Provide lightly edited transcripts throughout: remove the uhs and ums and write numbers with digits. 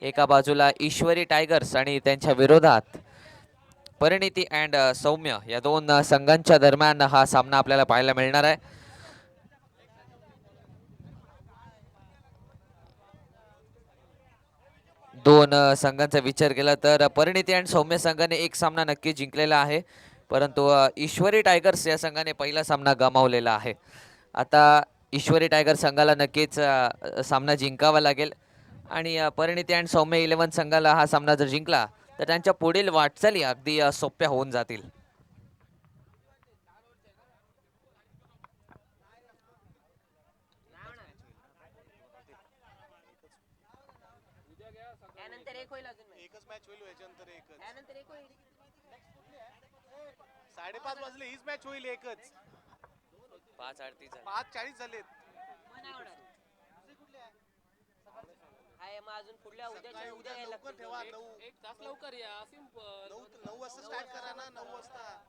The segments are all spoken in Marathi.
एका बाजूला ईश्वरी टायगर्स आणि त्यांच्या विरोधात परिणिती अँड सौम्य या दोन संघांच्या दरम्यान हा सामना आपल्याला पाहायला मिळणार आहे. दोन संघांचा विचार केला तर परिणिती अँड सौम्य संघाने एक सामना नक्की जिंकलेला आहे, परंतु ईश्वरी टायगर्स या संघाने पहिला सामना गमावलेला आहे. आता ईश्वरी टायगर्स संघाला नक्कीच सामना जिंकावा लागेल आणि परिणिती अँड सौम्य 11 संघाला हा सामना जर जिंकला तर त्यांच्या पुढील वाटचाली अगदी सोप्या होऊन जातील. एकच मॅच होईल याच्यानंतर एकच 5:30 वाजले हीच मॅच होईल एकच 5:40 झालेत. अजून पुढल्या उद्या लवकर ठेवा. 1 तास लवकर या. सिंपल 9 वाजता स्टार्ट करा ना. 9 वाजता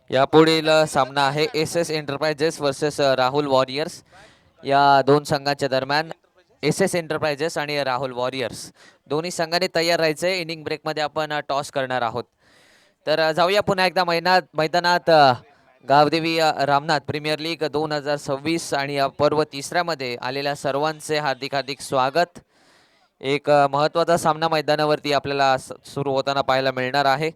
यापुढील सामना आहे S S enterprises versus Rahul warriors या दोन संघांच्या दरम्यान. एस एस एंटरप्राइजेस आणि राहुल वॉरियर्स दोन्ही संघांनी तयार राहायचंय. इनिंग ब्रेकमध्ये आपण टॉस करणार आहोत. तर जाऊया पुन्हा एकदा मैदानात. गावदेवी रामनाथ प्रीमियर लीग 2026 आणि पर्व तिसऱ्यामध्ये आलेल्या सर्वांचे हार्दिक हार्दिक स्वागत. एक महत्त्वाचा सामना मैदानावरती आपल्याला सुरू होताना पाहायला मिळणार आहे.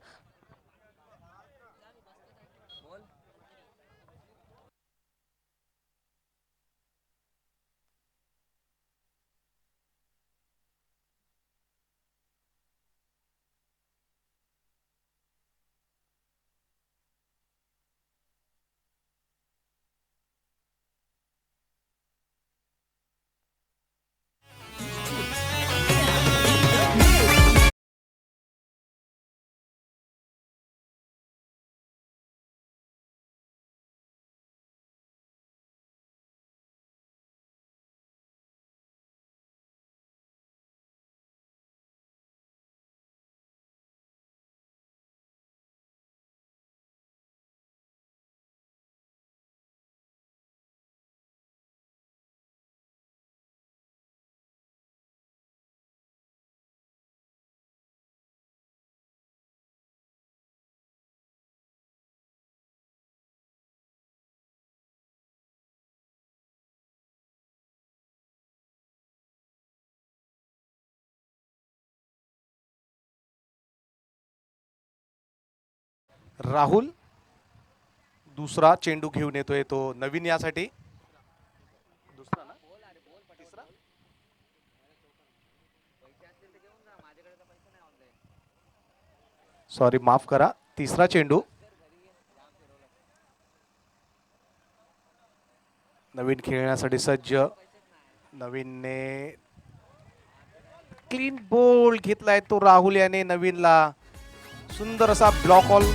राहुल दुसरा चेंडू घेऊन येतोय तो नवीन यासाठी. दुसरा ना तिसरा सॉरी माफ करा. तिसरा चेंडू नवीन खेळण्यासाठी सज्ज. नवीनने क्लीन बोल घेतलाय तो राहुल याने नवीनला. सुंदर असा block all.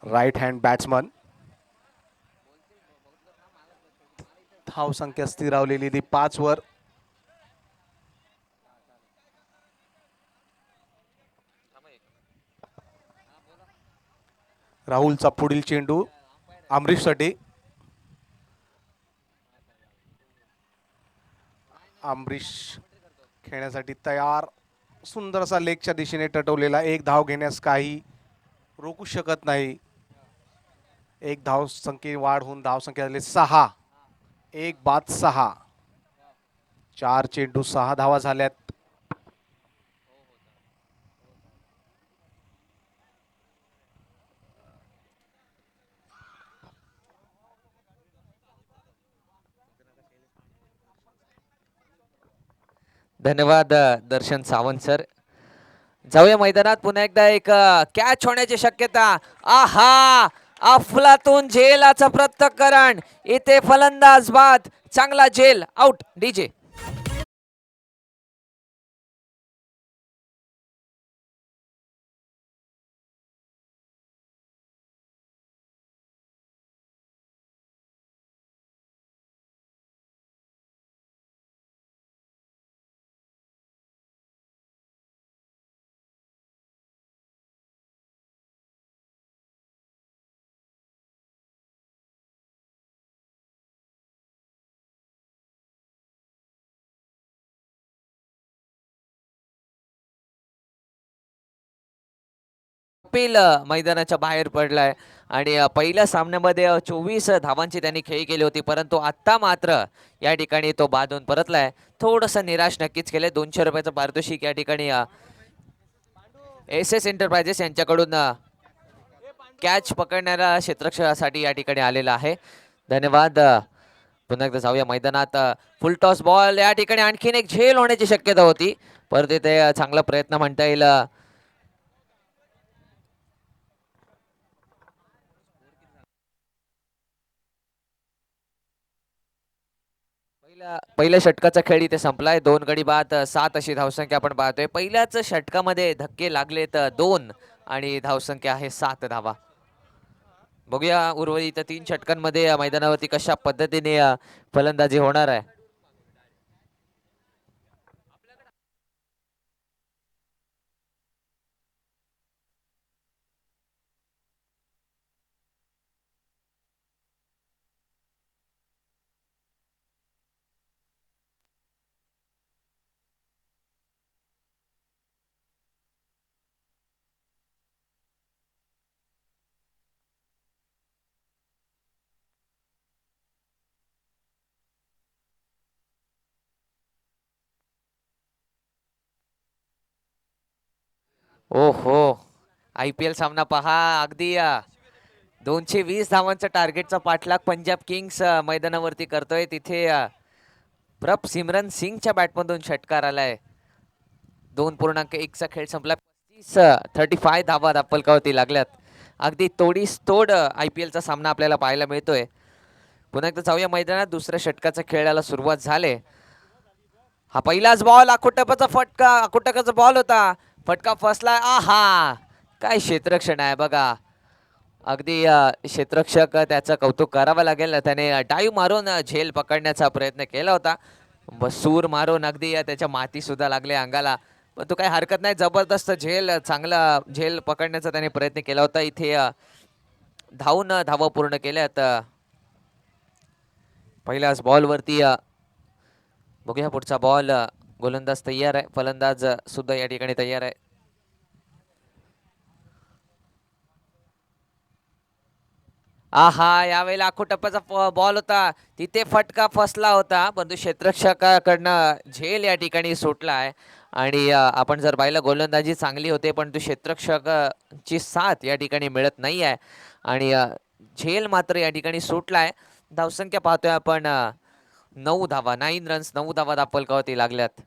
Right hand batsman. धाव संख्या स्थिरावलेली ती 5 वर. राहुलचा पुढील चेंडू अमरीशसाठी. अमरीश खेळण्यासाठी तयार. सुंदर असा लेगच्या दिशेने टटवलेला. एक धाव घेण्यास काही रोखू शकत नाही. एक धाव संख्ये वाढ होऊन धाव संख्या झाली 6. एक बाद 6. 4 चेंडू 6 धावा झाल्यात. धन्यवाद दर्शन सावंत सर. जाऊया मैदानात पुन्हा एकदा. एक कॅच होण्याची शक्यता. आहा अफलातून झेलाचं पृथक्करण. इथे फलंदाज बाद, चांगला झेल आउट. डीजे कपिल मैदानाच्या बाहेर पडलाय आणि पहिल्या सामन्यामध्ये 24 धावांची त्यांनी खेळी केली होती, परंतु आता मात्र या ठिकाणी तो बाद होऊन परतलाय. थोडस निराश नक्कीच केले. 200 रुपयाचं पारितोषिक या ठिकाणी एस एस एंटरप्राइजेस यांच्याकडून कॅच पकडणाऱ्या क्षेत्ररक्षणासाठी या ठिकाणी आलेला आहे. धन्यवाद. पुन्हा एकदा जाऊया मैदानात. फुल टॉस बॉल या ठिकाणी आणखीन एक झेल होण्याची शक्यता होती, परंतु ते चांगला प्रयत्न म्हणता येईल. पहिल्या षटकाचा खेळ इथे संपलाय. 2 गडी बाद 7 अशी धावसंख्या आपण पाहतोय. पहिल्याच षटकामध्ये धक्के लागलेत 2 आणि धावसंख्या आहे 7 धावा. बघूया उर्वरित 3 षटकांमध्ये या मैदानावरती कशा पद्धतीने फलंदाजी होणार आहे. ओहो, IPL सामना पहा. अगदी 220 धावांचा टार्गेटचा पाठलाग पंजाब किंग्स मैदानावरती करतोय. तिथे प्रभ सिमरन सिंगच्या बॅटमधून षटकार आलाय. 2.1 चा खेळ संपला. 35 धावा फलकावरती लागल्यात. अगदी तोडीस तोड IPL चा सामना आपल्याला पाहायला मिळतोय. पुन्हा एकदा जाऊया मैदानात. दुसऱ्या षटकाच्या खेळाला सुरुवात झाले. हा पहिलाच बॉल, आखुटप्पाचा फटका, आखुटकाचा बॉल होता. फटका फसलाय. आहा, काय क्षेत्ररक्षण आहे बघा. अगदी क्षेत्ररक्षक त्याचं कौतुक करावं लागेल. त्याने डाईव्ह मारून झेल पकडण्याचा प्रयत्न केला होता. सूर मारून अगदी त्याच्या माती सुद्धा लागले अंगाला, पण तो काही हरकत नाही. जबरदस्त झेल, चांगला झेल पकडण्याचा त्याने प्रयत्न केला होता. इथे धावून धावा पूर्ण केल्यात. पहिल्याच बॉलवरती बघूया पुढचा बॉल. गोलंदाज तयार आहे, फलंदाज सुद्धा या ठिकाणी तयार आहे. आहा, यावेळेला आखुटप्पाचा बॉल होता. तिथे फटका फसला होता, परंतु क्षेत्ररक्षकाकडनं झेल या ठिकाणी सुटलाय. आणि आपण जर पाहिलं गोलंदाजी चांगली होते, परंतु क्षेत्ररक्षकाची साथ या ठिकाणी मिळत नाही आहे आणि झेल मात्र या ठिकाणी सुटलाय. धावसंख्या पाहतोय आपण 9 धावा, 9 रन्स, 9 धावा फलकावरती लागल्यात.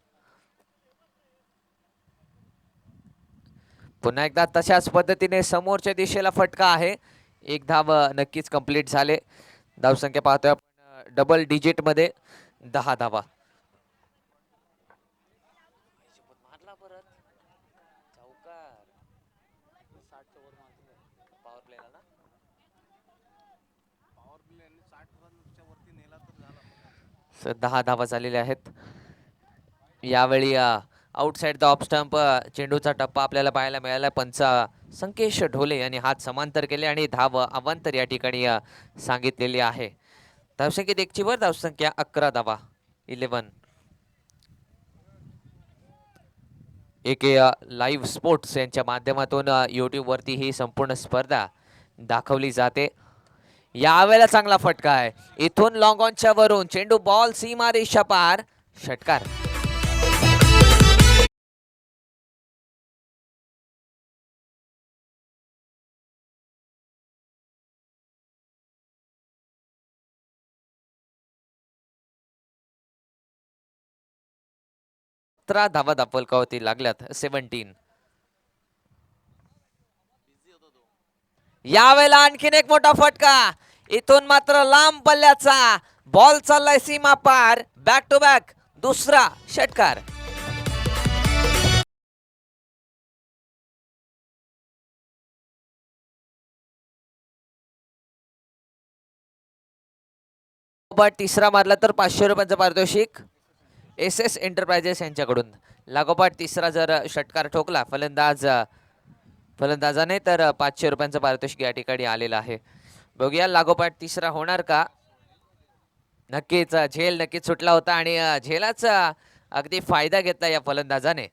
पुन्हा एकदा तशाच पद्धतीने समोरच्या दिशेला फटका आहे. 1 धाव नक्कीच कंप्लीट झाले. धावसंख्या पाहतोय आपण डबल डिजिट मध्ये 10 धावा. सर 10 धावा झालेल्या आहेत. यावेळी आउटसाइड द ऑफ स्टंप चेंडूचा टप्पा आपल्याला पाहायला मिळाला. पंच संकेश ढोले यांनी हात समांतर केले आणि धाव अवांतर या ठिकाणी सांगितलेली आहे. धावसंख्येत 1 ची वर, धावसंख्या 11 धावा, 11. एक लाईव्ह स्पोर्ट्स यांच्या माध्यमातून YouTube वरती ही संपूर्ण स्पर्धा दाखवली जाते. यावेळेला चांगला फटका आहे. इथून लॉंग ऑनच्या वरून चेंडू बॉल सीमा रेषा पार, षटकार. धावा फलकावरती लागल्यात. 17. यावेळेला आणखीन एक मोठा फटका, इथून मात्र लांब पल्ल्याचा बॉल चाललाय सीमा पार. बॅक टू बॅक दुसरा षटकार. तिसरा मारला तर 500 रुपयांचं पारितोषिक एस एस एंटरप्राइजेस यांच्याकडून. लागोपाठ तिसरा जर षटकार ठोकला फलंदाजाने तर 500 रुपयांचं पारितोषिक या ठिकाणी आलेलं आहे. बघूया लागोपाठ तिसरा होणार का. नक्कीच झेल नक्कीच सुटला होता आणि झेलाचा अगदी फायदा घेतला या फलंदाजाने.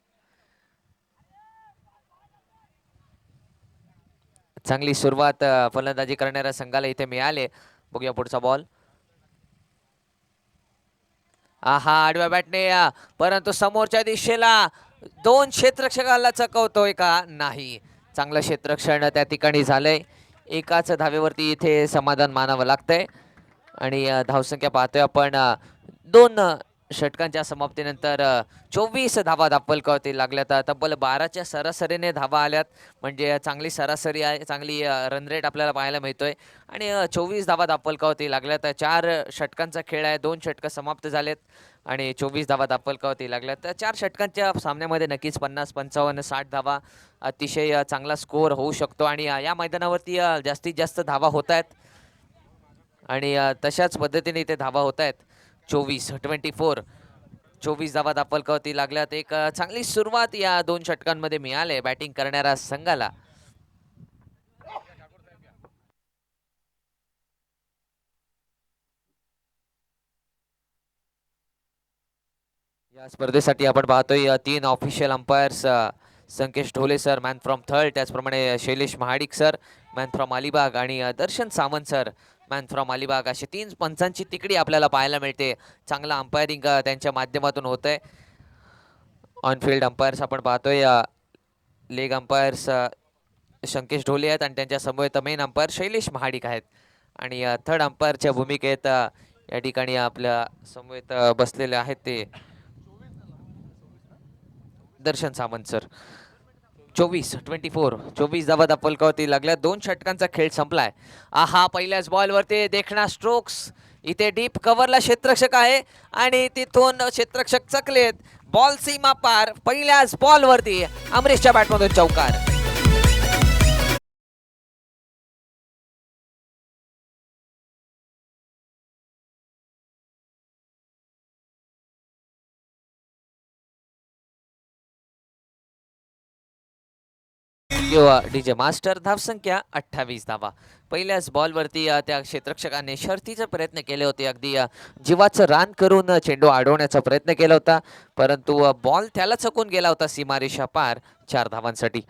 चांगली सुरुवात फलंदाजी करणाऱ्या संघाला इथे मिळाले. बघूया पुढचा बॉल. आहा आडव्या बॅटने परंतु समोरच्या दिशेला दोन क्षेत्ररक्षकाला चकवतोय का नाही. चांगलं क्षेत्ररक्षण त्या ठिकाणी झालंय. एकाच धावेवरती इथे समाधान मानावं लागतंय आणि धावसंख्या पाहतोय आपण दोन षटकांच्या समाप्तीनंतर 24 धावा दापलकावरती लागल्यात. तब्बल 12च्या सरासरीने धावा आल्यात, म्हणजे चांगली सरासरी आहे, चांगली रन रेट आपल्याला पाहायला मिळतोय आणि 24 धावा दापलकावरती लागल्यात. 4 षटकांचा खेळ आहे, 2 षटकं समाप्त झालेत आणि 24 धावा दापलकावरती लागल्यात. तर 4 षटकांच्या सामन्यामध्ये नक्कीच 50, 55, 60 धावा अतिशय चांगला स्कोअर होऊ शकतो आणि या मैदानावरती जास्तीत जास्त धावा होत आहेत आणि तशाच पद्धतीने इथे धावा होत आहेत. 24 धावा दापलकावरती लागल्यात. एक चांगली सुरुवात या 2 षटकांमध्ये मिळाले बॅटिंग करणाऱ्या संघाला. या स्पर्धेसाठी आपण पाहतोय 3 official umpires. Sankesh Dhole sir man from third, त्याचप्रमाणे Shailesh Mahadik sir man from Alibag आणि Darshan Sawant sir man from Alibag. अशी 3 पंचांची तिकडी आपल्याला पाहायला मिळते. चांगला अंपायरिंग त्यांच्या माध्यमातून होत आहे. ऑनफिल्ड अंपायर्स आपण पाहतोय लेग अंपायर्स संकेश ढोले आहेत आणि त्यांच्या समवेत मेन अंपायर शैलेश महाडिक आहेत आणि थर्ड अंपायरच्या भूमिकेत या ठिकाणी आपल्या समवेत बसलेले आहेत ते दर्शन सावंत सर. 24 धावा दापलकावरती लागल्या. 2 षटकांचा खेळ संपलाय. आहा पहिल्याच बॉलवरती देखणा स्ट्रोक्स. इथे डीप कव्हरला क्षेत्ररक्षक आहे आणि तिथून क्षेत्ररक्षक चकलेत. बॉल सीमा पार. पहिल्याच बॉलवरती अमरीशच्या बॅटमधून चौकार. किंवा डीजे मास्टर. धावसंख्या 28 धावा. पहिल्याच बॉलवरती त्या क्षेत्ररक्षकाने शर्थीचे प्रयत्न केले होते. अगदी जीवाचं रान करून चेंडू अडवण्याचा प्रयत्न केला होता, परंतु बॉल त्याला चकून गेला होता सीमारेषा पार 4 धावांसाठी.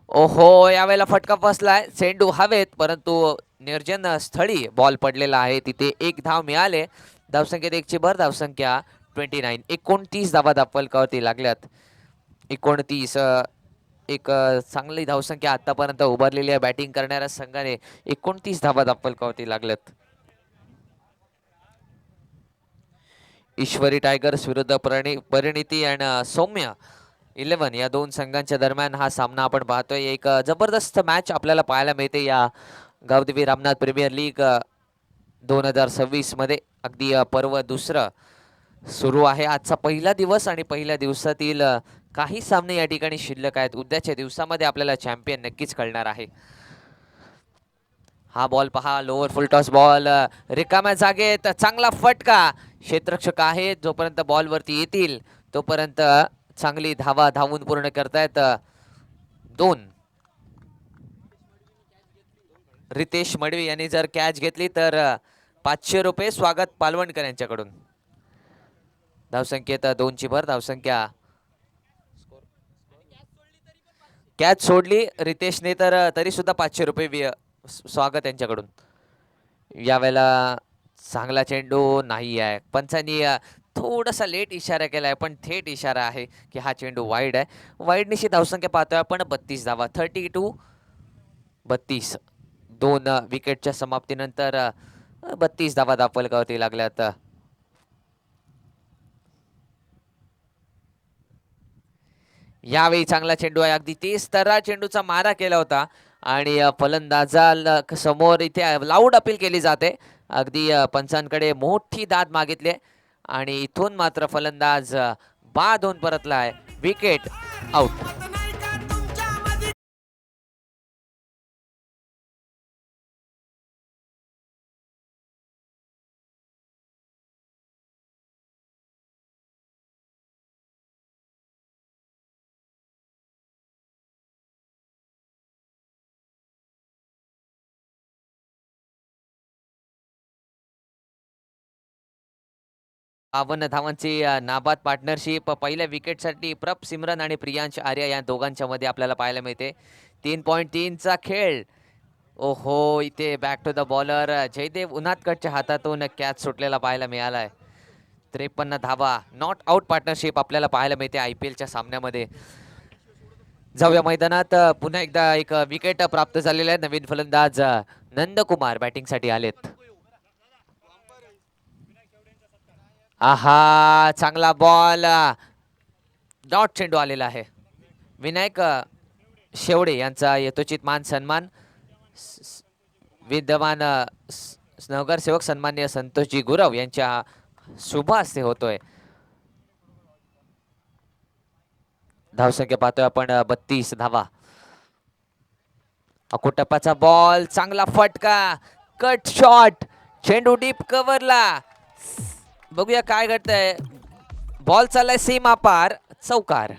ओहो यावेळेला फटका बसलाय. चेंडू हवेत, परंतु निर्जन स्थळी बॉल पडलेला आहे. तिथे 1 धाव मिळाले. धावसंख्येत 1 ची भर. धावसंख्या 29. 29 धावा दापलकावरती लागल्यात. 29 एक चांगली धावसंख्या आतापर्यंत उभारलेली आहे बॅटिंग करणाऱ्या संघाने. 29 धावा दापलकावरती लागल्यात. ईश्वरी टायगर्स विरुद्ध परिणिती आणि सौम्य 11 या 2 संघांच्या दरम्यान हा सामना आपण पाहतोय. एक जबरदस्त मॅच आपल्याला पाहायला मिळते या गावदेवी रामनाथ प्रीमियर लीग 2026 मध्ये. अगदी पर्व दुसरं सुरू आहे. आजचा पहिला दिवस आणि पहिल्या दिवसातील काही सामने या ठिकाणी शिल्लक आहेत. उद्याच्या दिवसामध्ये आपल्याला चॅम्पियन नक्कीच कळणार आहे. हा बॉल पहा, लोअर फुल टॉस बॉल रिकाम्या जागेत. चांगला फटका. क्षेत्ररक्षक आहे, जोपर्यंत बॉलवरती येतील तोपर्यंत चांगली धावा धावून पूर्ण करतायत 2. रितेश मडवी यांनी जर कॅच घेतली तर 500 रुपये स्वागत पालवणकर यांच्याकडून. धावसंख्येत 2 ची भर. धावसंख्या कॅच सोडली रितेशने तर तरी सुद्धा 500 रुपये स्वागत यांच्याकडून. यावेळेला चांगला चेंडू नाही आहे. पंचांनी थोडासा लेट इशारा केलाय, पण थेट इशारा आहे की हा चेंडू वाईड आहे. वाईड निशी धावसंख्या पाहतोय आपण 32 धावा. 32 2 विकेटच्या समाप्तीनंतर 32 धावा दापलकावरती लागल्यात. यावेळी चांगला चेंडू आहे. अगदी 30 तरा चेंडूचा मारा केला होता आणि फलंदाजाला समोर इथे लाऊड अपील केली जाते. अगदी पंचांकडे मोठी दाद मागितली आणि इथून मात्र फलंदाज बाद होऊन परतलाय. Wicket out. बावन्न धावांची नाबाद पार्टनरशिप पहिल्या विकेटसाठी प्रभ सिमरन आणि प्रियांश आर्या या दोघांच्या मध्ये आपल्याला पाहायला मिळते. 3.3चा खेळ. ओहो, इथे back to the bowler Jaydev उनादकटच्या हातातून कॅच सुटलेला पाहायला मिळालाय. 53 धावा. नॉट आउट पार्टनरशिप आपल्याला पाहायला मिळते IPLच्या सामन्यामध्ये. जाऊया मैदानात. पुन्हा एकदा एक विकेट प्राप्त झालेला आहे. नवीन फलंदाज नंदकुमार बॅटिंगसाठी आलेत. आहा, चांगला बॉल. डॉट चेंडू आलेला आहे. विनायक शेवडे यांचा यथोचित मान सन्मान. विद्यमान नगरसेवक सन्मान्य संतोषजी गुरव यांच्या शुभ हस्ते होतोय. धावसंख्या पाहतोय आपण 32 धावा. अकुटप्पाचा बॉल, चांगला फटका, कट शॉट, चेंडू डीप कव्हरला. बघूया काय घडतंय. बॉल चाललाय सीमा पार, चौकार.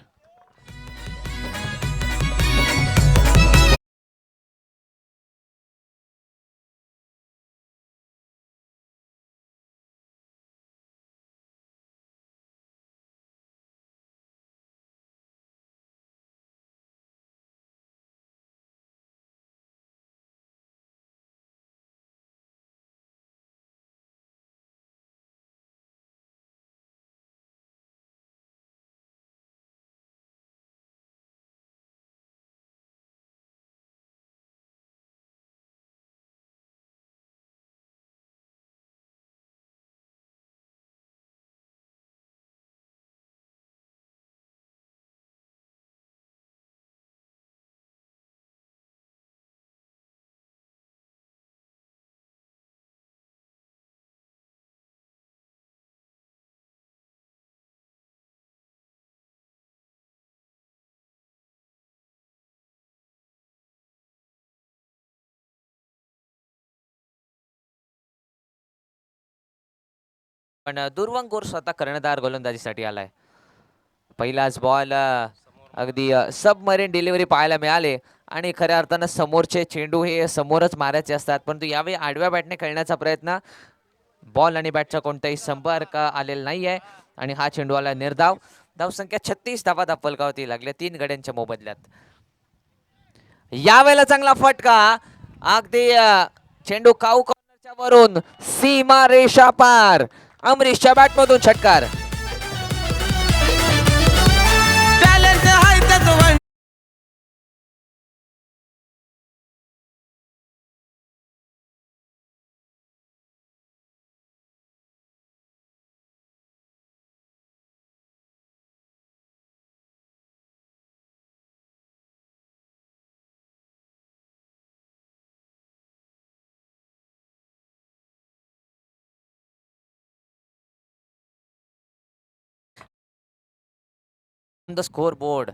पण दुर्वंगोर स्वतः कर्णधार गोलंदाजीसाठी आलाय. पहिलाच बॉल अगदी सबमरीन डिलिव्हरी पाहायला मिळाले आणि खऱ्या अर्थानं समोरचे चेंडू हे समोरच मारायचे असतात, परंतु यावेळी आडव्या बॅटने खेळण्याचा प्रयत्न. बॉल आणि बॅटचा कोणताही संपर्क आलेला नाहीये आणि हा चेंडू आला निर्धाव. धावसंख्या 36 धावा फलकावरती लागल्या 3 गड्यांच्या मोबदल्यात. यावेळेला चांगला फटका. अगदी चेंडू काऊ कॉर्नरच्या वरून सीमा रेषा पार. अमरीशच्या बॅटमधून षटकार. The score board.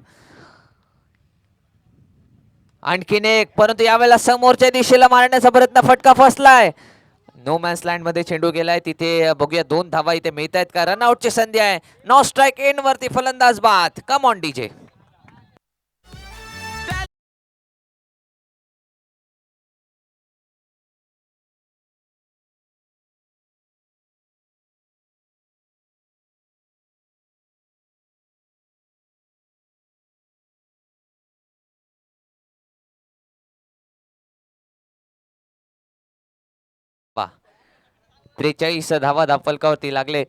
आणखीन एक, परंतु यावेळेला समोरच्या दिशेला मारण्याचा प्रयत्न, फटका फसलाय. नो मॅन्स लँड मध्ये चेंडू गेलाय. तिथे बघूया 2 धावा इथे मिळत आहेत का. रनआउटची संधी आहे. नो स्ट्राईक एंड वरती फलंदाज बाद. Come on DJ. वा, 43 धावा फलकावरती लागले.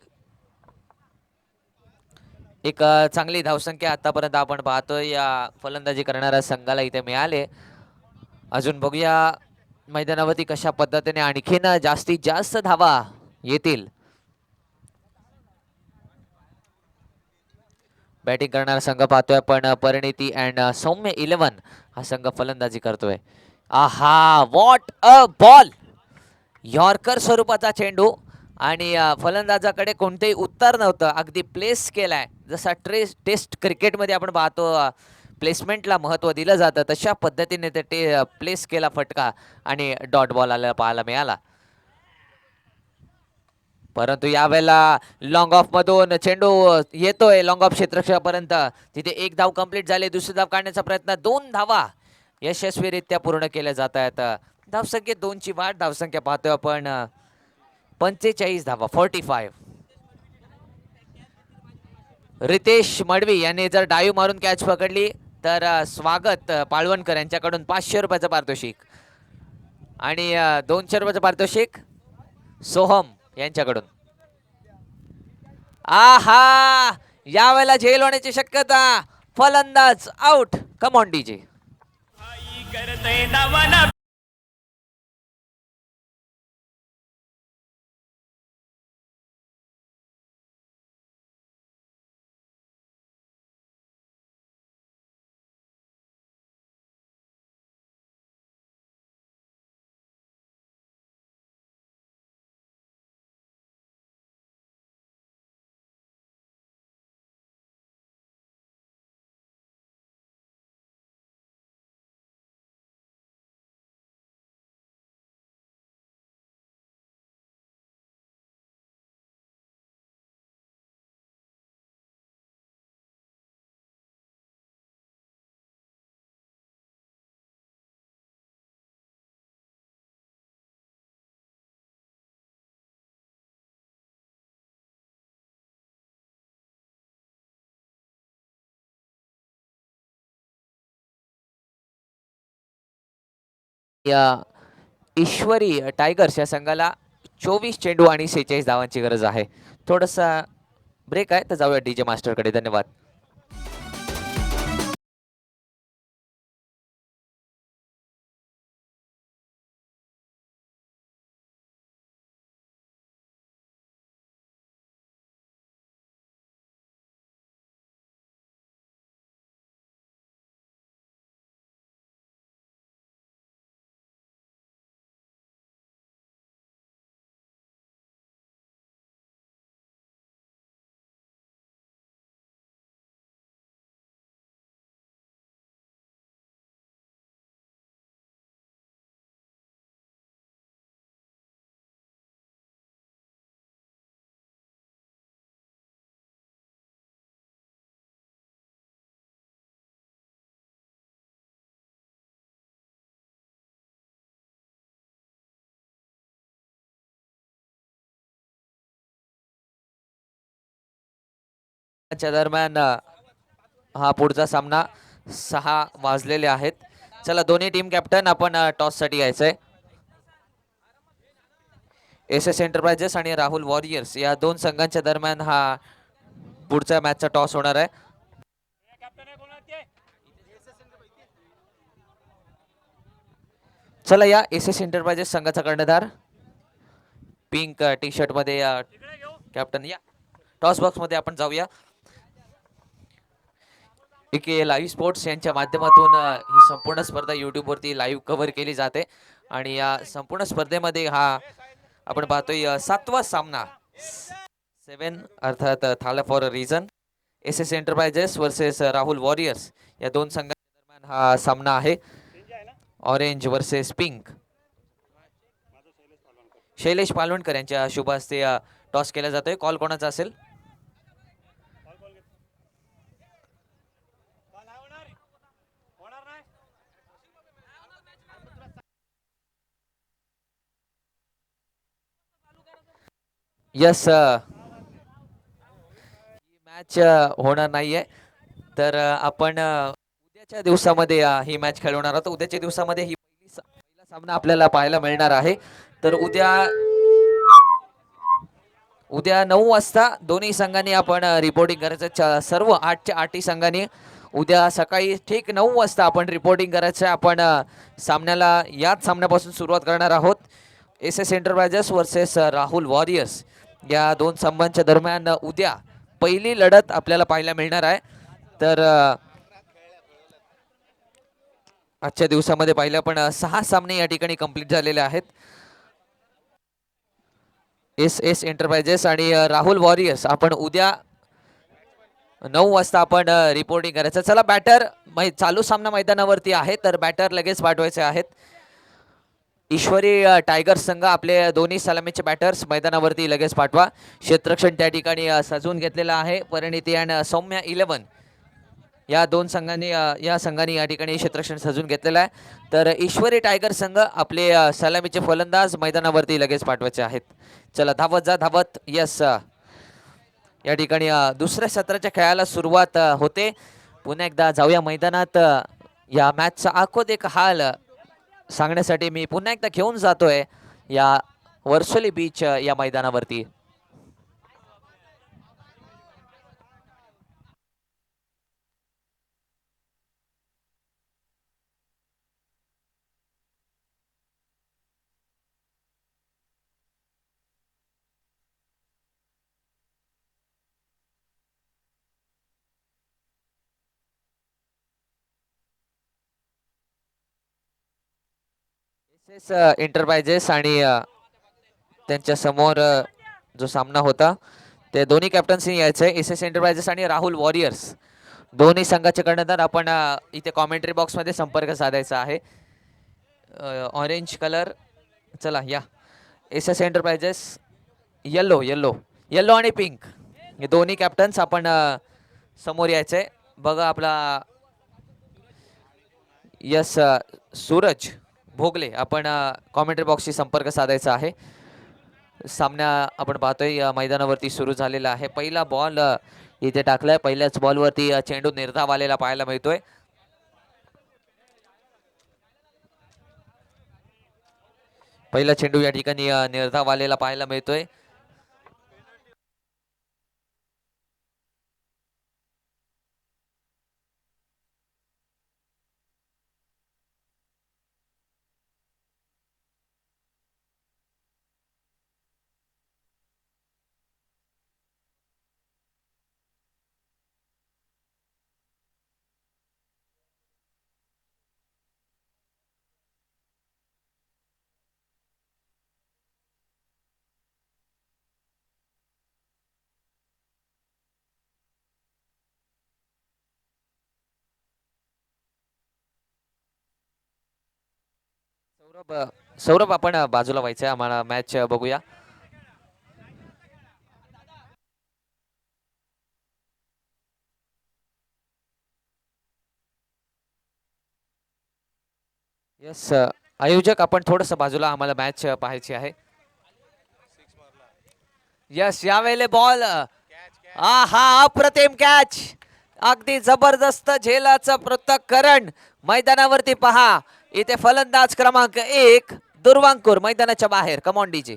एक चांगली धावसंख्या आतापर्यंत आपण पाहतोय या फलंदाजी करणाऱ्या संघाला इथे मिळाले. अजून बघूया मैदानावरती कशा पद्धतीने आणखीन जास्तीत जास्त धावा येतील. बॅटिंग करणारा संघ पाहतोय आपण परिणिती अँड सौम्य 11 हा संघ फलंदाजी करतोय. आहा, व्हॉट अ बॉल! यॉर्कर स्वरूपाचा चेंडू आणि फलंदाजाकडे कोणतेही उत्तर नव्हतं. अगदी प्लेस केलाय, जसा टेस्ट क्रिकेटमध्ये आपण पाहतो प्लेसमेंटला महत्त्व दिलं जातं, तशा पद्धतीने ते प्लेस केला फटका आणि डॉट बॉल आला पाहायला मिळाला. परंतु यावेळेला लॉंग ऑफ मधून चेंडू येतोय लॉंग ऑफ क्षेत्रक्षापर्यंत. तिथे एक धाव कंप्लीट झाली. दुसरी धाव काढण्याचा प्रयत्न, 2 धावा यशस्वीरित्या पूर्ण केल्या जात आहेत. धावसंख्येत 2ची वाढ. धावसंख्या पाहतोय आपण 45 धावा, 45. रितेश मडवी यांनी जर डाईव्ह मारून कॅच पकडली तर स्वागत पाळवणकर यांच्याकडून 500 रुपयाचं पारितोषिक आणि 200 रुपयाचं पारितोषिक सोहम यांच्याकडून. आहा, यावेळेला झेल होण्याची शक्यता. फलंदाज आउट. Come on DJ. या ईश्वरी टायगर्स या संघाला 24 चेंडू आणि 46 धावांची गरज आहे. थोडासा ब्रेक आहे, तर जाऊया डीजे मास्टरकडे. धन्यवाद. च्या दरम्यान हा पुढचा सामना 6 वाजलेले आहेत. चला, दोन्ही टीम कॅप्टन आपण टॉस साठी यायचंय. एस एस एंटरप्राइजेस आणि राहुल वॉरियर्स या दोन संघांच्या दरम्यान हा पुढच्या मॅचचा टॉस होणार आहे. चला, या एस एस एंटरप्राइजेस संघाचा कर्णधार पिंक टी शर्ट मध्ये कॅप्टन या टॉस बॉक्स मध्ये आपण जाऊया. के लाईव्ह स्पोर्ट्स यांच्या माध्यमातून ही संपूर्ण स्पर्धा युट्यूब वरती लाईव्ह कव्हर केली जाते आणि या संपूर्ण स्पर्धेमध्ये हा आपण पाहतोय 7वा सामना 7 अर्थात थाला for a reason. S S enterprises versus Rahul warriors या दोन संघांच्या दरम्यान हा सामना आहे. Orange versus pink. Shailesh Palwankar यांच्या शुभ हस्ते टॉस केला जातोय. कॉल कोणाचा असेल? यस, मॅच होणार नाहीये. तर आपण उद्याच्या दिवसामध्ये ही मॅच खेळवणार आहोत. उद्याच्या दिवसामध्ये ही पहिला सामना आपल्याला पाहायला मिळणार आहे. तर उद्या 9 वाजता दोन्ही संघांनी आपण रिपोर्टिंग करायचं. सर्व 8च्या 8 संघांनी उद्या सकाळी ठीक 9 वाजता आपण रिपोर्टिंग करायचं. आपण सामन्याला याच सामन्यापासून सुरुवात करणार आहोत. S S enterprises versus Rahul warriors या दोन संघांच्या दरम्यान उद्या पहिली लढत आपल्याला पाहायला मिळणार आहे. तर आजच्या दिवसामध्ये पाहिलं पण 6 सामने या ठिकाणी कंप्लीट झालेले आहेत. एस एस एंटरप्राइजेस आणि राहुल वॉरियर्स आपण उद्या 9 वाजता आपण रिपोर्टिंग करायचं. चला बॅटर चालू सामना मैदानावरती आहे तर बॅटर लगेच पाठवायचे आहेत. ईश्वरी टायगर्स संघ आपले दोन्ही सलामीचे बॅटर्स मैदानावरती लगेच पाठवा. क्षेत्ररक्षण त्या ठिकाणी सजवून घेतलेलं आहे. परिणिती आणि सौम्या 11 या दोन संघांनी या संघाने या ठिकाणी क्षेत्ररक्षण सजवून घेतलेलं आहे. तर ईश्वरी टायगर संघ आपले सलामीचे फलंदाज मैदानावरती लगेच पाठवायचे आहेत. चला धावत जा धावत. यस या ठिकाणी दुसऱ्या सत्राच्या खेळाला सुरुवात होते. पुन्हा एकदा जाऊया मैदानात. या मॅचचा आखोद एक हाल सांगण्यासाठी मी पुन्हा एकदा घेऊन जातोय या वर्सोली बीच या मैदानावरती. एस एंटरप्राइजेस आणि त्यांच्या समोर जो सामना होता ते दोन्ही कॅप्टन्सी यायचे. एस एस एंटरप्राइजेस आणि राहुल वॉरियर्स दोन्ही संघाचे कर्णधार आपण इथे कॉमेंट्री बॉक्समध्ये संपर्क साधायचा आहे. Orange colour. चला या S S enterprises yellow yellow yellow आणि पिंक हे दोन्ही कॅप्टन्स आपण समोर यायचे. बघा आपला यस सूरज भोगले आपण कॉमेंट्री बॉक्सशी संपर्क साधायचा आहे. सामना आपण पाहतोय मैदानावरती सुरू झालेला आहे. पहिला बॉल इथे टाकलाय. पहिल्याच बॉलवरती चेंडू निर्धाव आलेला पाहायला मिळतोय. पहिला चेंडू या ठिकाणी निर्धाव आलेला पाहायला मिळतोय. सौरभ सौरभ आपण बाजूला व्हायचंय. आम्हाला मॅच बघूया. यस आयोजक आपण थोडस बाजूला. आम्हाला मॅच पाहायची आहे. यस यावेळेला बॉल. हा अप्रतिम कॅच. अगदी जबरदस्त झेलाचं पृथक्करण मैदानावरती पहा. इथे फलंदाज क्रमांक 1 दुर्वांकूर मैदानाच्या बाहेर. Come on DJ.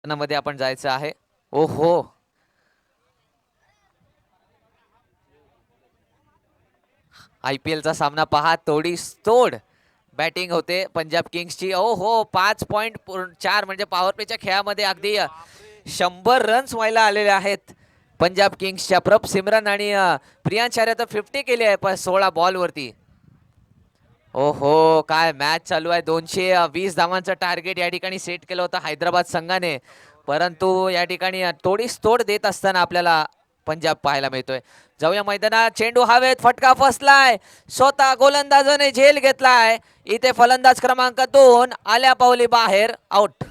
मध्ये आपण जायचं आहे. ओहो IPL चा सामना पहा. तोड बॅटिंग होते पंजाब किंग्सची. ओहो 5.4 म्हणजे पॉवर प्लेच्या खेळामध्ये अगदी 100 रन्स व्हायला आलेले आहेत पंजाब किंग्सच्या. प्रभ सिमरन आणि प्रियांश आर्या तर 50 केली आहे 16 बॉल वरती. ओहो काय मॅच चालू आहे. 220 धावांचं टार्गेट या ठिकाणी सेट केलं होतं हैदराबाद संघाने. परंतु या ठिकाणी तोड देत असताना आपल्याला पंजाब पाहायला मिळतोय. जाऊया मैदानात. चेंडू हवेत. फटका फसलाय. स्वतः गोलंदाजाने झेल घेतलाय. इथे फलंदाज क्रमांक 2 आल्या पावली बाहेर. आउट.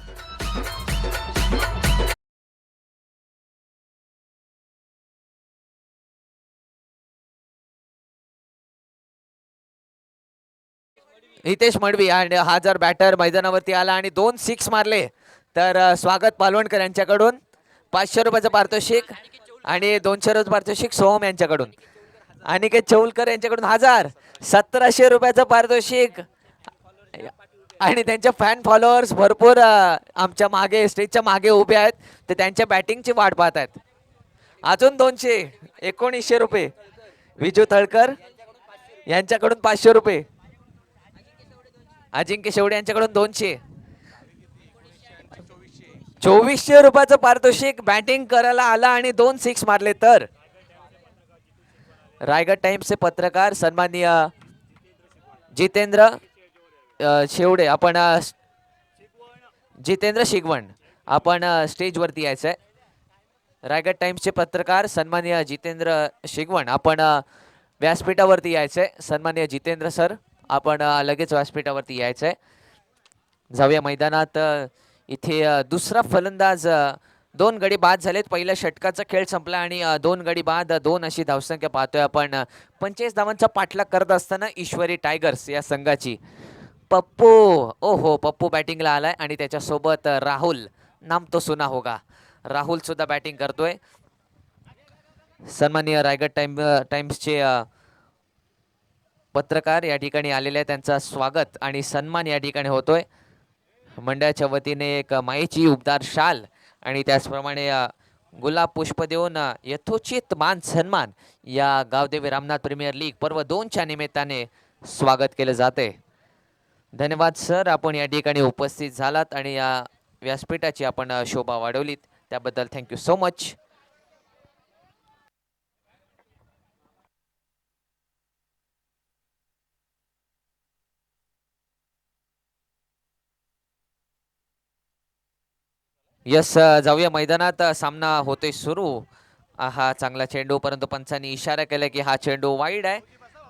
हितेश मडवी आणि हा जर बॅटर मैदानावरती आला आणि 2 सिक्स मारले तर स्वागत पालवणकर यांच्याकडून 500 रुपयाचं पारितोषिक आणि 200 रुपये पारितोषिक सोहम यांच्याकडून. अनिकेत चौलकर यांच्याकडून 1000. 1700 रुपयाचं पारितोषिक. आणि त्यांचे फॅन फॉलोअर्स भरपूर आमच्या मागे स्टेजच्या मागे उभे आहेत. ते त्यांच्या बॅटिंगची वाट पाहत आहेत. अजून 200 1900 रुपये विजू तळकर यांच्याकडून 500 रुपये. अजिंक्य शेवडे यांच्याकडून 200. 2400 रुपयाचं पारितोषिक बॅटिंग करायला आला आणि 2 सिक्स मारले तर. रायगड टाइम्सचे पत्रकार सन्माननीय जितेंद्र शेवडे आपण जितेंद्र शिगवण आपण स्टेजवरती यायचं आहे. रायगड टाइम्सचे पत्रकार सन्माननीय जितेंद्र शिगवण आपण व्यासपीठावरती यायचं आहे. सन्माननीय जितेंद्र सर आपण लगेच व्यासपीठावरती यायचं आहे. जाऊया मैदानात. इथे दुसरा फलंदाज 2 गडी बाद झालेत. पहिल्या षटकाचा खेळ संपला आणि 2 गडी बाद 2 अशी धावसंख्या पाहतोय आपण. 45 धावांचा पाठलाग करत असताना ईश्वरी टायगर्स या संघाची पप्पू ओहो पप्पू बॅटिंगला आलाय आणि त्याच्यासोबत राहुल नाम तो सुना होगा. राहुल सुद्धा बॅटिंग करतोय. सन्माननीय रायगड टाइम्सचे पत्रकार या ठिकाणी आलेले आहेत. त्यांचा स्वागत आणि सन्मान या ठिकाणी होतोय. मंडळाच्या वतीने एक मायेची उबदार शाल आणि त्याचप्रमाणे गुलाब पुष्प देऊन यथोचित मान सन्मान या गावदेवी रामनाथ प्रीमियर लीग पर्व 2च्या निमित्ताने स्वागत केलं जाते. धन्यवाद सर आपण या ठिकाणी उपस्थित झालात आणि या व्यासपीठाची आपण शोभा वाढवलीत त्याबद्दल थँक्यू सो मच. यस जाऊया मैदानात. सामना होतोय सुरू. हा चांगला चेंडू परंतु पंचांनी इशारा केला की हा चेंडू वाईड आहे.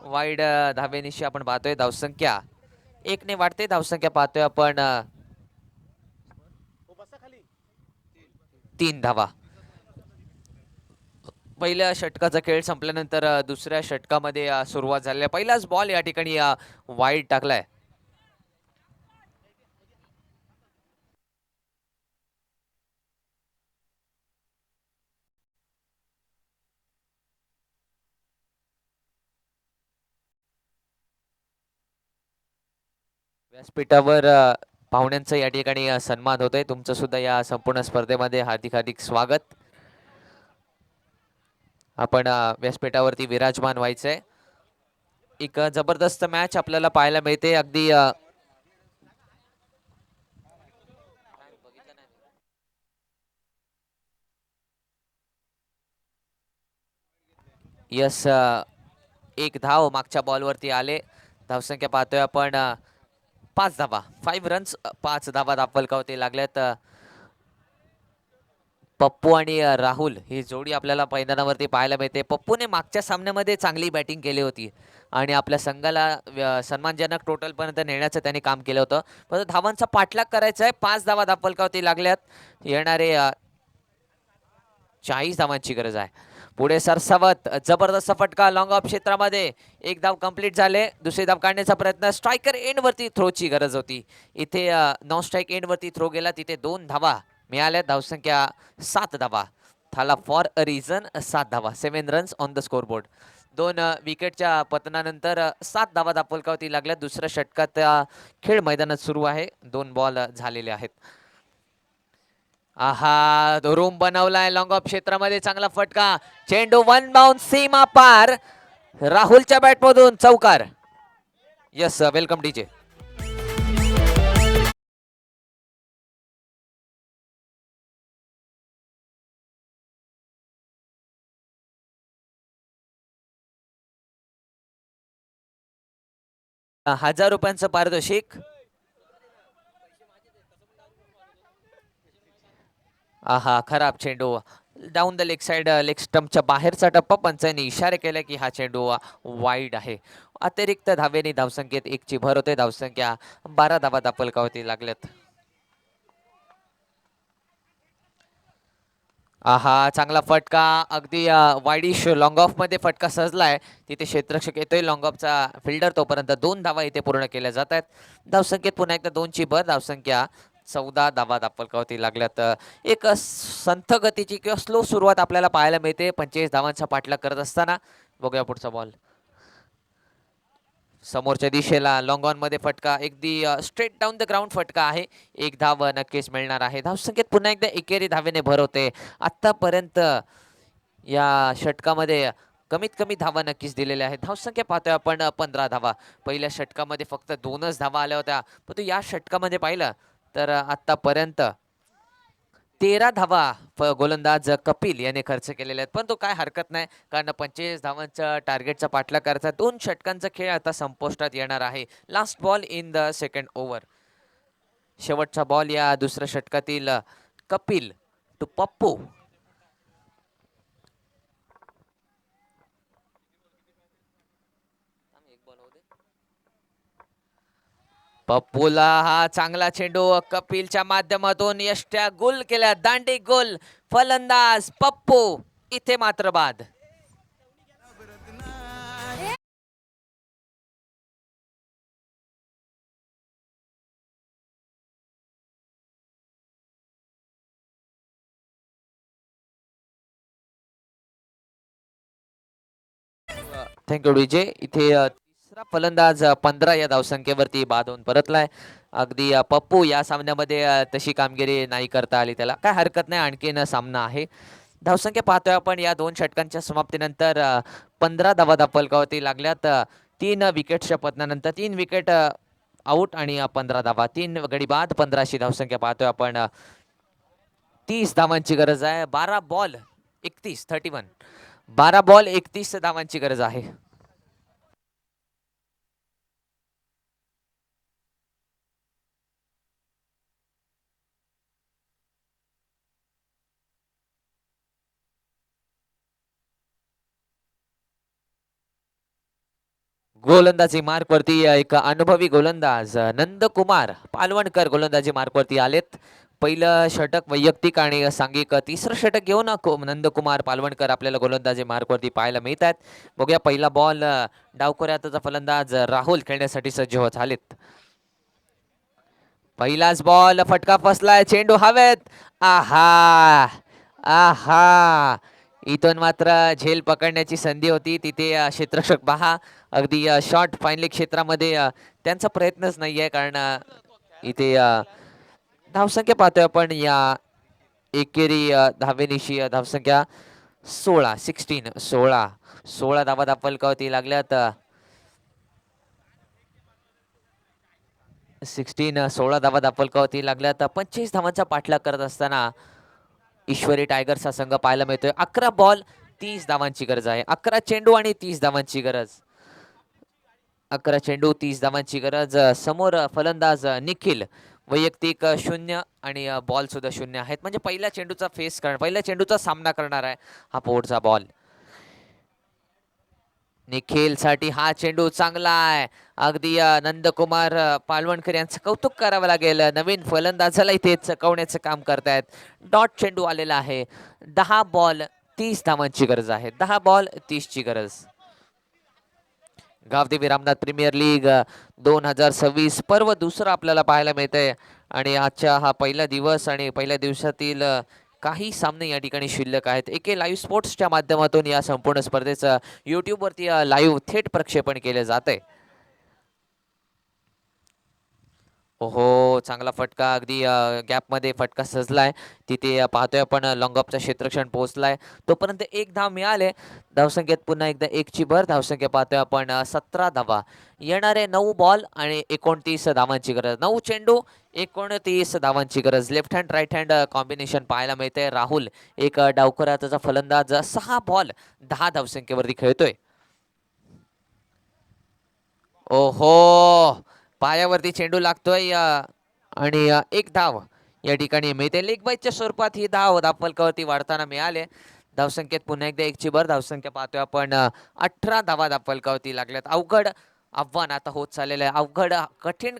वाईड धावेनिशी आपण पाहतोय. धावसंख्या 1 ने वाढते. धावसंख्या पाहतोय आपण 3 धावा. पहिल्या षटकाचा खेळ संपल्यानंतर दुसऱ्या षटकामध्ये सुरुवात झाली. पहिलाच बॉल या ठिकाणी वाईड टाकलाय. व्यासपीठावर पाहुण्यांचं या ठिकाणी सन्मान होतोय. तुमचं सुद्धा या संपूर्ण स्पर्धेमध्ये हार्दिक हार्दिक स्वागत. आपण व्यासपीठावरती विराजमान व्हायचंय. एक जबरदस्त मॅच आपल्याला पाहायला मिळते. अगदी यस एक धाव मागच्या बॉलवरती आले. धावसंख्या पाहतोय आपण 5 धावा. 5 रन्स 5 धावा दाखवलकावती लागल्यात. पप्पू आणि राहुल ही जोडी आपल्याला मैदानावरती पाहायला मिळते. पप्पूने मागच्या सामन्यामध्ये चांगली बॅटिंग केली होती आणि आपल्या संघाला सन्मानजनक टोटल पर्यंत नेण्याचं त्यांनी काम केलं होतं. परंतु धावांचा पाठलाग करायचा आहे. 5 धावा दाखवलकावती लागल्यात. येणारे 40 धावांची गरज आहे. पुढे सरसावत जबरदस्त फटका लॉंग ऑफ क्षेत्रामध्ये. एक धाव कंप्लीट झाले. दुसरी धाव काढण्याचा प्रयत्न. स्ट्रायकर एंड वरती थ्रोची गरज होती. इथे नॉन स्ट्राईक एंड वरती थ्रो गेला. तिथे 2 धावा मिळाल्या. धावसंख्या 7 धावा. थाला फॉर अ रिझन 7 धावा. 7 runs on the score board. 2 विकेटच्या पतनानंतर 7 धावा दाखवलकावती लागल्या. दुसऱ्या षटकात खेळ मैदानात सुरू आहे. 2 बॉल झालेले आहेत. आहा रूम बनवलाय लॉंग ऑफ क्षेत्रामध्ये. चांगला फटका. चेंडू 1 बाउन्स सीमा पार. राहुलच्या बॅटमधून चौकार. Yes welcome DJ. ₹1000 पारितोषिक. आहा खराब चेंडू. Down the leg side leg स्टंपच्या बाहेरचा टप्पा. पंचांनी इशारे केले की हा चेंडू वाईड आहे. अतिरिक्त धावेने धावसंख्येत 1 ची भर होते. धावसंख्या 12 धावा दाखवलकावती लागल्यात. आहा चांगला फटका. अगदी वाईडिश लॉंग ऑफ मध्ये फटका सजलाय. तिथे क्षेत्ररक्षक येतोय. लॉंग ऑफचा फिल्डर तोपर्यंत 2 धावा इथे पूर्ण केल्या जात आहेत. धावसंख्येत पुन्हा एकदा 2 ची भर. धावसंख्या 14 धावा दाखवलकावती लागल्यात. एक संथ गतीची किंवा स्लो सुरुवात आपल्याला पाहायला मिळते 45 धावांचा पाठलाग करत असताना. बघूया पुढचा बॉल. समोरच्या दिशेला लॉंग ऑन मध्ये फटका, अगदी स्ट्रेट डाऊन द ग्राउंड फटका आहे. एक धाव नक्कीच मिळणार आहे. धावसंख्येत पुन्हा एकदा एकेरी धावेने भर होते. आतापर्यंत या षटकामध्ये कमीत कमी धावा नक्कीच दिलेल्या आहेत. धावसंख्या पाहतोय आपण 15 धावा. पहिल्या षटकामध्ये फक्त 2च धावा आल्या होत्या, परंतु या षटकामध्ये पाहिलं तर आतापर्यंत 13 धावा गोलंदाज कपिल याने खर्च केलेले आहेत. पण तो काय हरकत नाही, कारण 45 धावांच्या टार्गेटचा पाठलाग करायचा. 2 षटकांचा खेळ आता संपुष्टात येणार आहे. Last ball in the second over. शेवटचा बॉल या दुसऱ्या षटकातील कपिल टू पप्पू. पप्पूला हा चांगला चेंडू कपिलच्या माध्यमातून यष्ट्या गोल केल्या. दांडी गोल. फलंदाज पप्पू इथे मात्र बाद. Thank you DJ. इथे तिसरा फलंदाज 15 या धावसंख्येवरती बाद होऊन परतलाय. अगदी पप्पू या सामन्यामध्ये तशी कामगिरी नाही करता आली त्याला. काय हरकत नाही, आणखीन सामना आहे. धावसंख्या पाहतोय आपण या 2 षटकांच्या समाप्तीनंतर 15 धावा फलकावरती लागल्यात. 3 विकेटच्या पतनानंतर 3 विकेट आउट आणि 15 धावा. 3 गडी बाद. 15शी धावसंख्या पाहतोय आपण. 30 धावांची गरज आहे. 12 बॉल 31 12 बॉल 31 धावांची गरज आहे. गोलंदाजी मार्क वरती एक अनुभवी गोलंदाज नंदकुमार पालवणकर गोलंदाजी मार्क वरती आलेत. पहिलं षटक वैयक्तिक आणि सांघिक, तिसरं षटक घेऊन नंदकुमार पालवणकर आपल्याला गोलंदाजी मार्क वरती पाहायला मिळत आहेत. बघूया पहिला बॉल. डावखोऱ्याचा फलंदाज राहुल खेळण्यासाठी सज्ज होत आलेत. पहिलाच बॉल. फटका फसलाय. चेंडू हवेत. आहा आहा, इथून मात्र झेल पकडण्याची संधी होती. तिथे क्षेत्ररक्षक पहा अगदी शॉर्ट फायनली क्षेत्रामध्ये त्यांचा प्रयत्नच नाहीये, कारण इथे धावसंख्या पाहतोय आपण या एकेरी धावेनिशी. धावसंख्या 16 धावा फलकावरती लागल्यात. 16 धावा फलकावरती लागल्यात. 25 धावांचा पाठलाग करत असताना ईश्वरी टायगर्सचा संघ पाहायला मिळतोय. 11 बॉल 30 धावांची गरज आहे. 11 चेंडू आणि 30 धावांची गरज. 11 चेंडू 30 धावांची गरज. समोर फलंदाज निखिल वैयक्तिक 0 आणि बॉल सुद्धा 0 आहेत. म्हणजे पहिल्या चेंडूचा सामना करणार आहे हा पुढचा बॉल. निखिल साठी हा चेंडू चांगला आहे. अगदी नंदकुमार पालवणकर यांचं कौतुक करावं लागेल. नवीन फलंदाजाला इथे चकवण्याचं काम करतायत. डॉट चेंडू आलेला आहे. 10 बॉल 30 धावांची गरज आहे. 10 बॉल 30 ची गरज. गावदेवी रामनाथ प्रीमियर लीग 2026 पर्व दुसरं आपल्याला पाहायला मिळतंय. आणि आजच्या हा पहिला दिवस आणि पहिल्या दिवसातील काही सामने या ठिकाणी शिल्लक आहेत. एके लाईव्ह स्पोर्ट्सच्या माध्यमातून या संपूर्ण स्पर्धेचं युट्यूबवरती लाईव्ह थेट प्रक्षेपण केले जाते. ओहो, चांगला फटका. अगदी गॅपमध्ये फटका सजलाय. तिथे पाहतोय आपण लॉंग ऑफचा क्षेत्ररक्षण पोहोचलाय. तोपर्यंत एक धाव मिळाले. धावसंख्येत पुन्हा एकदा 1ची भर. धावसंख्या पाहतोय आपण 17 धावा. येणारे 9 बॉल आणि 29 धावांची गरज. 9 चेंडू 29 धावांची गरज. Left hand right hand combination पाहायला मिळतंय. राहुल एक डावखोरा, त्याचा फलंदाज 6 बॉल 10 धावसंख्येवरती खेळतोय. ओहो, पायावरती चेंडू लागतोय आणि एक धाव या ठिकाणी मिळते. लेग बाईच्या स्वरूपात ही धाव फलकावरती वाढताना मिळाले. धावसंख्येत पुन्हा एकदा 1ची भर. धावसंख्या पाहतोय आपण 18 धावा फलकावरती लागल्यात. अवघड आव्हान आता होत चाललेलं आहे. अवघड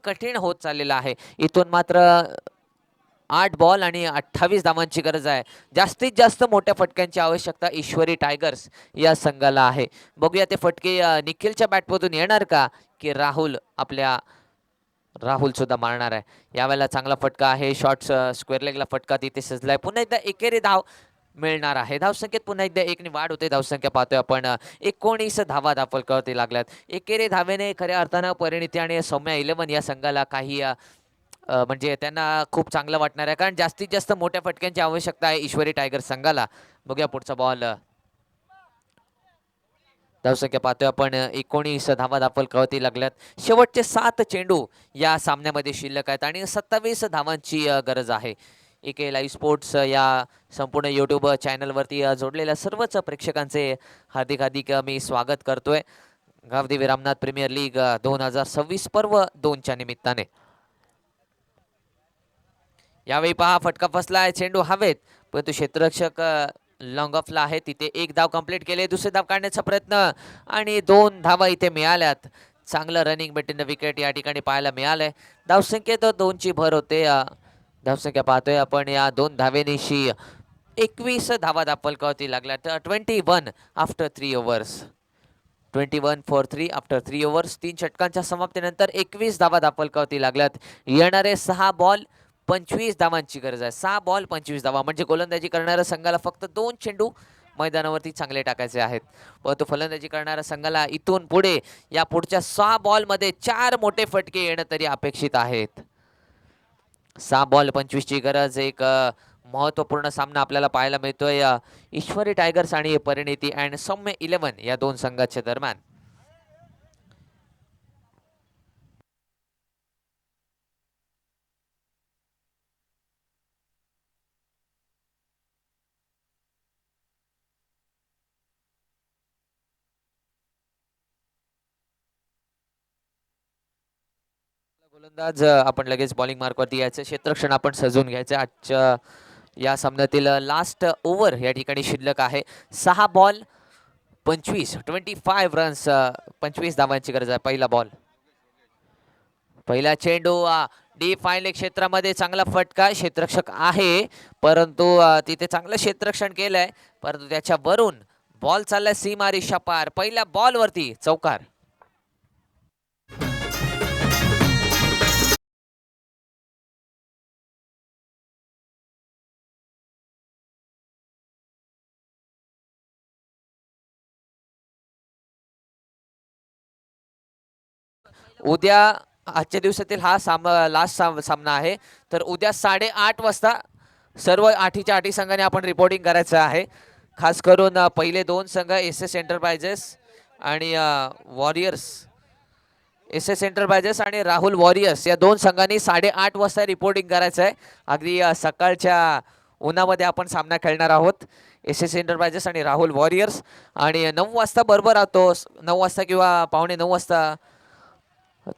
कठीण होत चाललेलं आहे. इथून मात्र 8 बॉल आणि 28 धावांची गरज आहे. जास्तीत जास्त मोठ्या फटक्यांची आवश्यकता ईश्वरी टायगर्स या संघाला आहे. बघूया ते फटके निखिलच्या बॅटमधून येणार का, की राहुल सुद्धा मारणार आहे. यावेळेला चांगला फटका आहे. शॉर्ट स्क्वेअर लेगला फटका तिथे सजलाय. पुन्हा एकदा एकेरी धाव मिळणार आहे. धावसंख्येत पुन्हा एकदा 1 ने वाढ होते. धावसंख्या पाहतोय आपण 19 धावा दाखल लागल्यात. एकेरी धावेने खऱ्या अर्थानं परिणिती आणि सौम्या 11 या संघाला काही म्हणजे त्यांना खूप चांगलं वाटणार आहे, कारण जास्तीत जास्त मोठ्या फटक्यांची आवश्यकता आहे ईश्वरी टायगर संघाला. बघूया पुढचा बॉल. धावसंख्या पाहतोय आपण 19 धावा दाखल लागल्यात. शेवटचे 7 चेंडू या सामन्यामध्ये शिल्लक आहेत आणि 27 धावांची गरज आहे. एके लाईव्ह स्पोर्ट्स या संपूर्ण यूट्यूब चॅनलवरती जोडलेल्या सर्वच प्रेक्षकांचे हार्दिक हार्दिक मी स्वागत करतोय गावदेवी रामनाथ प्रीमियर लीग 2026 पर्व 2च्या निमित्ताने. यावेळी पहा फटका फसलाय, चेंडू हवेत, परंतु क्षेत्ररक्षक लॉंग ऑफला आहे. तिथे एक धाव कंप्लीट केले. दुसरे धाव काढण्याचा प्रयत्न आणि 2 धावा इथे मिळाल्यात. चांगलं रनिंग बिटवीन द विकेट या ठिकाणी पाहायला मिळालंय. धावसंख्येत 2ची भर होते. धावसंख्या पाहतोय आपण या 2 धावेनिशी 21 धावा दाखल लागल्यात. 21 after 3 overs. 21 for 3 after 3 overs. 3 षटकांच्या समाप्तीनंतर 21 धावा दाखल लागल्यात. येणारे 6 बॉल 25 धावांची गरज आहे. 6 बॉल 25 धावा म्हणजे गोलंदाजी करणाऱ्या संघाला फक्त 2 चेंडू मैदानावरती चांगले टाकायचे आहेत. परंतु फलंदाजी करणाऱ्या संघाला इथून पुढे या पुढच्या 6 बॉलमध्ये 4 मोठे फटके येणं तरी अपेक्षित आहेत. 6 बॉल 25 ची गरज. एक महत्वपूर्ण सामना आपल्याला पाहायला मिळतोय ईश्वरी टायगर्स आणि परिणिती अँड सौम्य 11 या 2 संघाच्या दरम्यान. गोलंदाज आपण लगेच बॉलिंग मार्कवरती यायचं. क्षेत्ररक्षण आपण सजवून घ्यायचं. आजच्या या सामन्यातील लास्ट ओव्हर या ठिकाणी शिल्लक आहे. 6 बॉल 25 रन्स 25 धावांची गरज आहे. पहिला बॉल, पहिला चेंडू डी फाईन क्षेत्रामध्ये चांगला फटका. क्षेत्ररक्षक आहे परंतु तिथे चांगलं क्षेत्ररक्षण केलंय, परंतु त्याच्यावरून बॉल चाललाय सीमा रेषा पार. पहिल्या बॉलवरती चौकार. उद्या आजच्या दिवसातील हा लास्ट सामना आहे. तर उद्या 8:30 वाजता सर्व 8च्या 8 संघाने आपण रिपोर्टिंग करायचं आहे. खास करून पहिले 2 संघ SS एंटरप्राइजेस आणि वॉरियर्स, SS एंटरप्राइजेस आणि राहुल वॉरियर्स या 2 संघांनी 8:30 वाजता रिपोर्टिंग करायचं आहे. अगदी सकाळच्या उन्हामध्ये आपण सामना खेळणार आहोत. SS एंटरप्राइजेस आणि राहुल वॉरियर्स. आणि 9 वाजता बरोबर राहतो. 9 वाजता किंवा 8:45 वाजता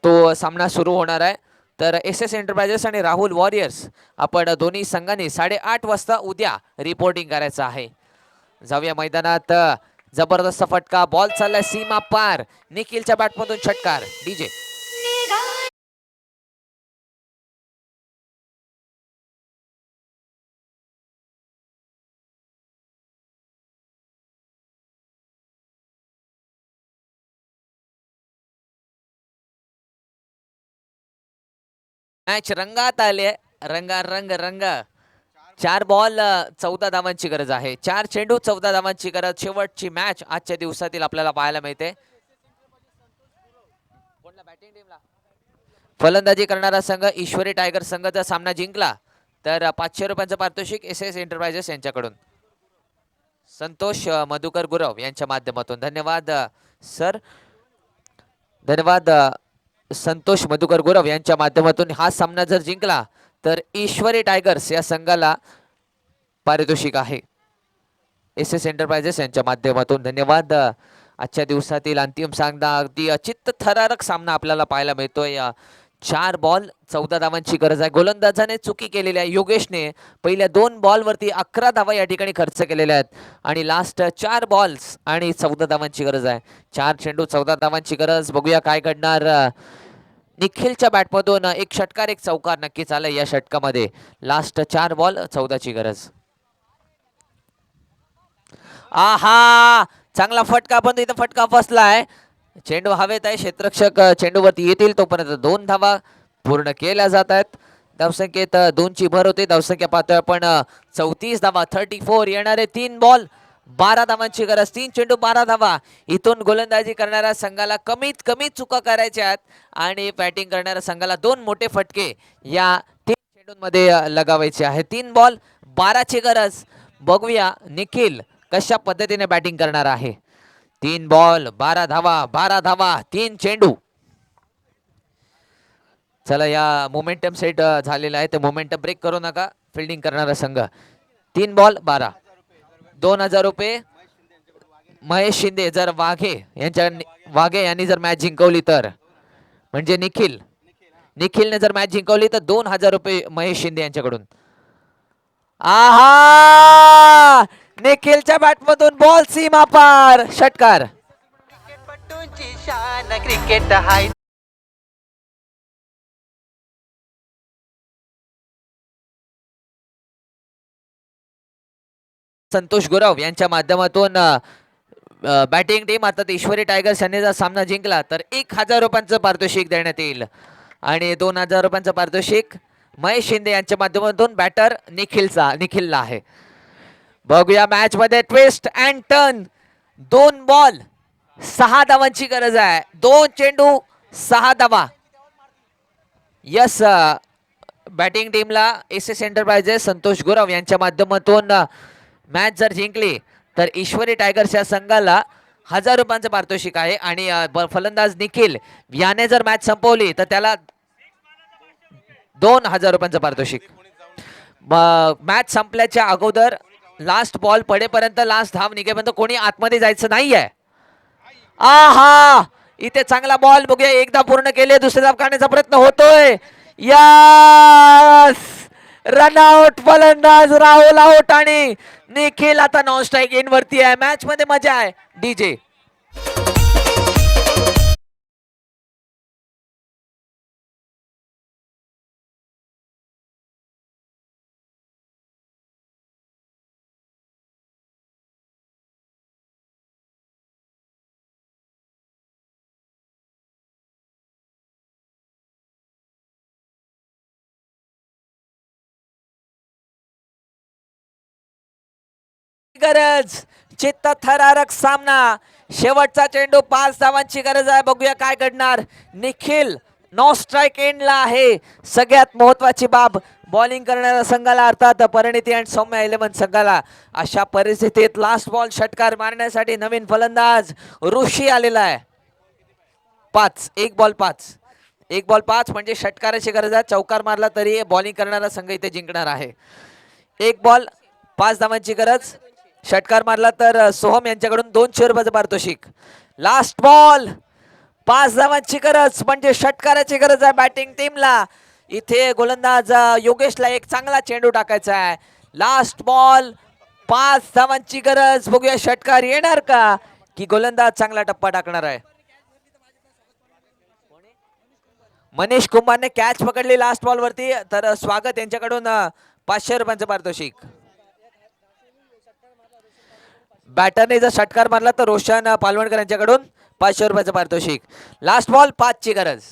तो सामना सुरू होणार आहे. तर SS एंटरप्राइजेस आणि राहुल वॉरियर्स आपण दोन्ही संघांनी 8:30 वाजता उद्या रिपोर्टिंग करायचं आहे. जाऊया मैदानात. जबरदस्त फटका. बॉल चाललाय सीमा पार. निखिलच्या बॅटमधून षटकार. डीजे मॅच रंगात आले. रंग 4 बॉल 14 धावांची गरज आहे. 4 चेंडू 14 धावांची गरज. शेवटची मॅच आजच्या दिवसातील आपल्याला पाहायला मिळते. फलंदाजी करणारा संघ ईश्वरी टायगर संघाचा सामना जिंकला तर 500 रुपयांचं पारितोषिक SS एंटरप्राइजेस यांच्याकडून. संतोष मधुकर गुरव यांच्या माध्यमातून. धन्यवाद सर. धन्यवाद संतोष मधुकर गुरव यांच्या माध्यमातून. हा सामना जर जिंकला तर ईश्वरी टायगर्स या संघाला पारितोषिक आहे SS एंटरप्राइजेस यांच्या माध्यमातून. धन्यवाद. आजच्या दिवसातील अंतिम सामना अगदी चित्त थरारक सामना आपल्याला पाहायला मिळतोय. 4 बॉल 14 धावांची गरज आहे. गोलंदाजाने चुकी केलेली आहे. योगेशने पहिल्या 2 बॉलवरती 11 धावा या ठिकाणी खर्च केलेल्या आहेत आणि लास्ट 4 बॉल्स आणि 14 धावांची गरज आहे. 4 चेंडू 14 धावांची गरज. बघूया काय घडणार. निखिलच्या बॅटमधून एक षटकार एक चौकार नक्कीच आलाय या षटकामध्ये. लास्ट 4 बॉल 14 ची गरज. आहा, चांगला फटका पण इथं फटका फसलाय. चेंडू हवेत आहे. क्षेत्ररक्षक चेंडूवरती येतील तोपर्यंत 2 धावा पूर्ण केल्या जात आहेत. धावसंख्येत 2ची भर होते. धावसंख्या पाहतोय आपण 34 धावा, 34 येणारे 3 बॉल 12 धावांची गरज. 3 चेंडू 12 धावा. इथून गोलंदाजी करणाऱ्या संघाला कमीत कमी चुका करायच्या आहेत आणि बॅटिंग करणाऱ्या संघाला 2 मोठे फटके या 3 चेंडूंमध्ये लगावायचे आहे. 3 बॉल 12ची गरज. बघूया निखिल कशा पद्धतीने बॅटिंग करणार आहे. 3 बॉल 12 धावा, 12 धावा, 3 चेंडू. चला या मोमेंटम सेट झालेला आहे. ते मोमेंटम ब्रेक करू नका. फिल्डिंग करणारा संघ 3 बॉल 12. 2000 रुपये महेश शिंदे. जर वाघे यांनी जर मॅच जिंकवली तर, म्हणजे निखिलने जर मॅच जिंकवली तर 2000 रुपये महेश शिंदे यांच्याकडून. आहा, निखिलच्या बॅटमधून बॉल सीमा पार, षटकार. क्रिकेट हाय. संतोष गुरव यांच्या माध्यमातून बॅटिंग टीम अर्थात ईश्वरी टायगर्स यांनी जर सामना जिंकला तर 1000 रुपयांचं पारितोषिक देण्यात येईल आणि 2000 रुपयांचं पारितोषिक महेश शिंदे यांच्या माध्यमातून बॅटर निखिलला आहे. बघूया मॅच मध्ये ट्विस्ट अँड टर्न. 2 बॉल 6 धावांची गरज आहे. 2 चेंडू 6 धावा. यस, बॅटिंग टीमला एसएस एंटरप्राइजेस संतोष गुरव यांच्या माध्यमातून मॅच जर जिंकली तर ईश्वरी टायगर्स या संघाला 1000 रुपयांचं पारितोषिक आहे आणि फलंदाज निखिल याने जर मॅच संपवली तर त्याला 2000 रुपयांचं पारितोषिक. मॅच संपल्याच्या अगोदर लास्ट बॉल पडेपर्यंत, लास्ट धाव निघेपर्यंत कोणी आतमध्ये जायचं नाहीये. आहा, इथे चांगला बॉल. बघूया एकदा पूर्ण केले, दुसरे धाव काढण्याचा प्रयत्न होतोय. Yes, run out. फलंदाज राहुल आउट आणि निखिल आता नॉन स्ट्राईक इन वरती आहे. मॅच मध्ये मजा आहे. डीजे गरज. चित्त थरारक सामना. शेवटचा चेंडू 5 धावांची गरज आहे. बघूया काय घडणार. निखिल नो स्ट्राईक एंडला आहे. सगळ्यात महत्वाची बाब बॉलिंग करणाऱ्या संघाला अर्थात परिणिती अँड सौम्य 11 संघाला अशा परिस्थितीत लास्ट बॉल षटकार मारण्यासाठी नवीन फलंदाज ऋषी आलेला आहे. 1 बॉल 5 म्हणजे षटकाराची गरज आहे. चौकार मारला तरी बॉलिंग करणारा संघ इथे जिंकणार आहे. 1 बॉल 5 धावांची गरज. षटकार मारला तर सोहम यांच्याकडून 200 रुपयाचं पारितोषिक. लास्ट बॉल 5 धावांची गरज म्हणजे षटकाराची गरज आहे बॅटिंग टीमला. इथे गोलंदाज योगेशला एक चांगला चेंडू टाकायचा आहे. लास्ट बॉल 5 धावांची गरज. बघूया षटकार येणार का की गोलंदाज चांगला टप्पा टाकणार आहे. मनीष कुमारने कॅच पकडली लास्ट बॉल वरती, तर स्वागत यांच्याकडून 500 रुपयांचं पारितोषिक. बॅटरने जर षटकार मारला तर रोशन पालवणकर यांच्याकडून 500 रुपयाचं पारितोषिक. लास्ट बॉल 5 ची गरज.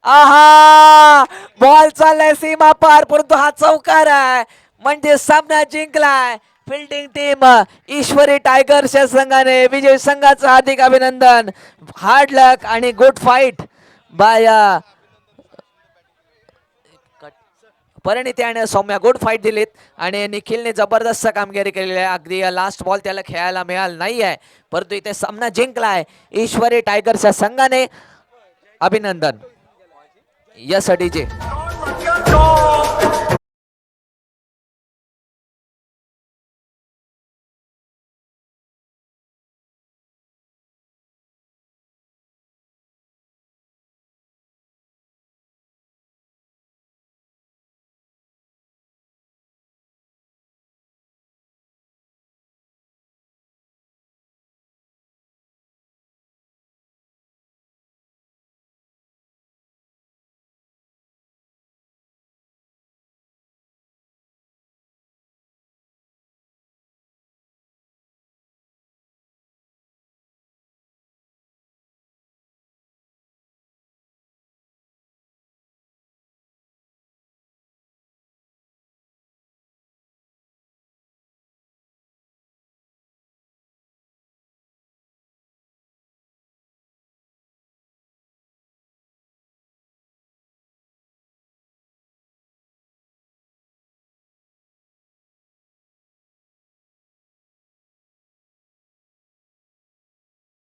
आहा, बॉल चाललाय सीमा पार, परंतु हा चौकार आहे म्हणजे सामना जिंकलाय फिल्डिंग टीम ईश्वरी टायगर्स या संघाने. विजय संघाचं हार्दिक अभिनंदन. हार्ड लक आणि गुड फाईट बाय परिणिती आणि सौम्या. गुड फाईट दिलीत आणि निखिलने जबरदस्त कामगिरी केलेली आहे. अगदी लास्ट बॉल त्याला खेळायला मिळाला नाही आहे, परंतु इथे सामना जिंकलाय ईश्वरी टायगर्स या संघाने. अभिनंदन. Yes DJ.